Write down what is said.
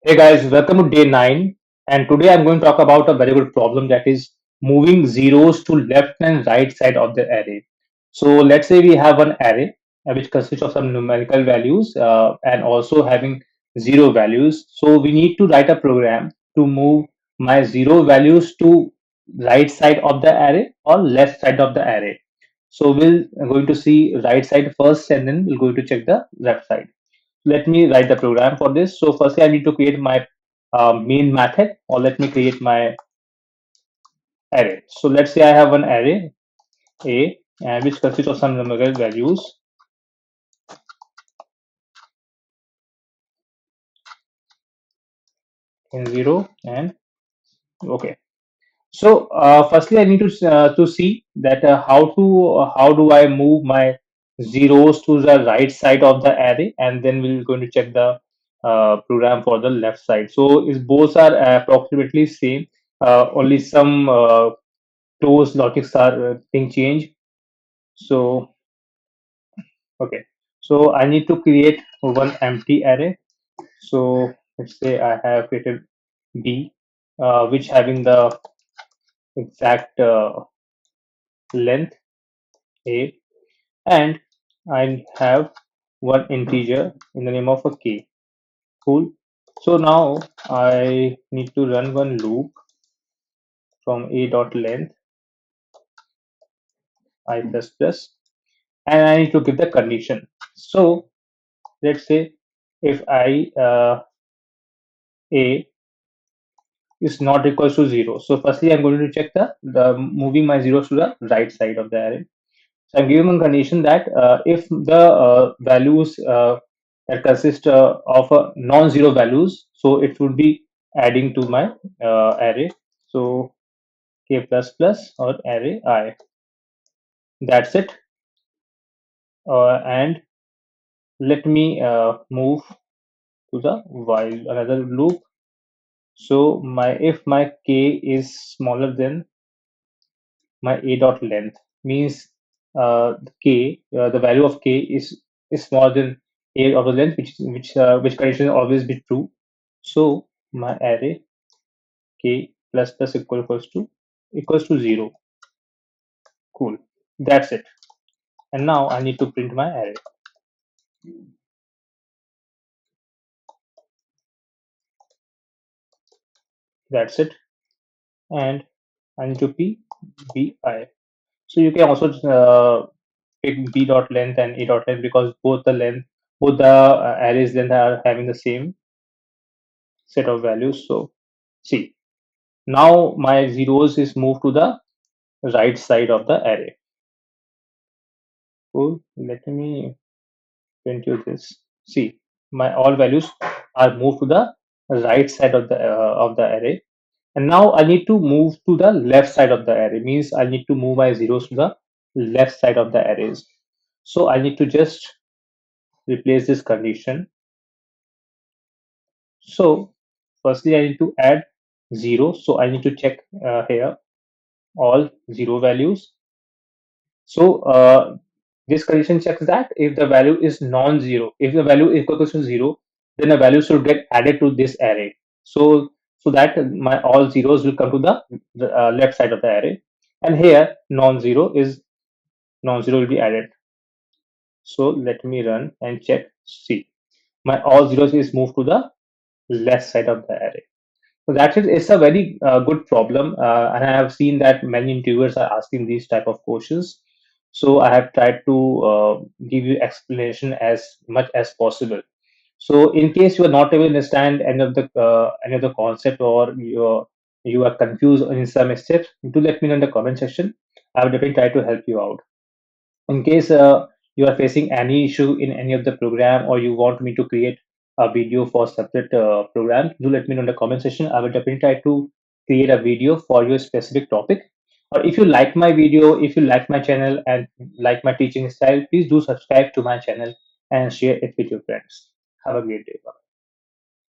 Hey guys, welcome to day 9. And today I'm going to talk about a very good problem that is moving zeros to left and right side of the array. So let's say we have an array which consists of some numerical values and also having zero values. So we need to write a program to move my zero values to right side of the array or left side of the array. So we're going to see right side first and then we're going to check the left side. Let me write the program for this. So firstly, I need to create my main method, or let me create my array. So let's say I have an array A, and which consists of some numerical values in zero and okay. So firstly, I need to see that how do I move my zeros to the right side of the array, and then we're going to check the program for the left side. So is both are approximately same. Only some close logics are being changed. So okay, so I need to create one empty array. So let's say I have created B, which having the exact length A, and I have one integer in the name of a K. Cool. So now I need to run one loop from A dot length I plus plus, and I need to give the condition. So let's say if I A is not equals to 0. So firstly, I'm going to check the moving my zeros to the right side of the array. So I'm giving a condition that if the values that consist of non-zero values, so it would be adding to my array. So k plus plus or array I. That's it. And let me move to the while another loop. So my if my k is smaller than my a dot length means the value of k is smaller than a of the length, which condition will always be true. So my array k plus plus equals to 0. Cool. That's it. And now I need to print my array. That's it. And I need to bi. So you can also pick b dot length and a dot length because both the arrays length are having the same set of values. So see, now my zeros is moved to the right side of the array. Cool. Let me print you this. See, my all values are moved to the right side of the array, and now I need to move to the left side of the array. Means I need to move my zeros to the left side of the arrays. So I need to just replace this condition. So firstly, I need to add 0. So I need to check here all 0 values. So this condition checks that if the value is non-zero, if the value is equal to 0, then a value should get added to this array. So that my all zeros will come to the left side of the array, and here non-zero will be added. So let me run and check. See, my all zeros is moved to the left side of the array. So that is it's a very good problem, and I have seen that many interviewers are asking these type of questions. So I have tried to give you explanation as much as possible. So in case you are not able to understand any of the concept, or you are confused in some steps, do let me know in the comment section. I will definitely try to help you out. In case you are facing any issue in any of the program, or you want me to create a video for separate program, do let me know in the comment section. I will definitely try to create a video for your specific topic. Or if you like my video, if you like my channel and like my teaching style, please do subscribe to my channel and share it with your friends. Have a great day. Bye.